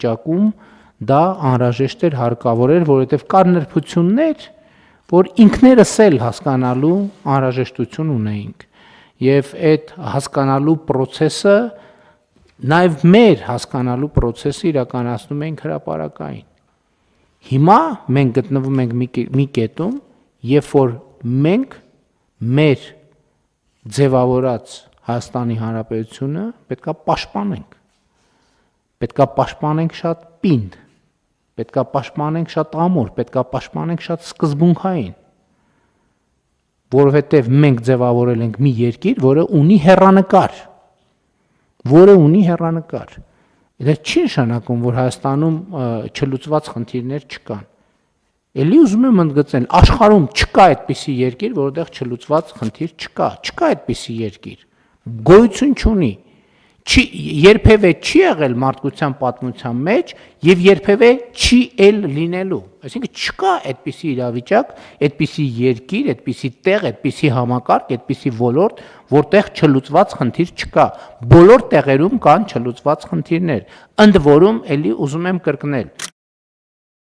վիճակում դա անհրաժեշտ էր, հարկավոր էր, որովհետև կար նրբություններ, որ ինքներս էլ հասկանալու անհրաժեշտություն ունեինք, եւ այդ հասկանալու process-ը նաև մեր հասկանալու process-ը իրականացնում ենք հրապարակային։ Հիմա մենք գտնվում ենք մի կետում, երբ որ մենք մեր ձևավորած Հայաստանի Հանրապետությունը պետքա պաշտպանենք։ Պետքա պաշտպանենք շատ պինդ, պետքա պաշտպանենք շատ ամուր, պետքա պաշտպանենք շատ սկզբունքային, որովհետև մենք ձևավորել ենք մի երկիր, որը ունի հեռանկար, Դա չի նշանակում, որ Հայաստանում չլուծված խնդիրներ չկան։ Էլի ուզում եմ ընդգծել, աշխարհում չկա այդպիսի երկիր, որտեղ չլուծված խնդիր չկա այդպիսի երկիր։ Գոյություն չունի։ Երբևէ չի եղել մարդկության պատմության մեջ եւ երբևէ չի էլ լինելու։ Այսինքն չկա այդպիսի իրավիճակ, այդպիսի երկիր, այդպիսի տեղ, այդպիսի համակարգ, այդպիսի ոլորտ, որտեղ չլուծված խնդիր չկա։ Բոլոր տեղերում կան չլուծված խնդիրներ։ Ընդ որում, էլի ուզում եմ կրկնել,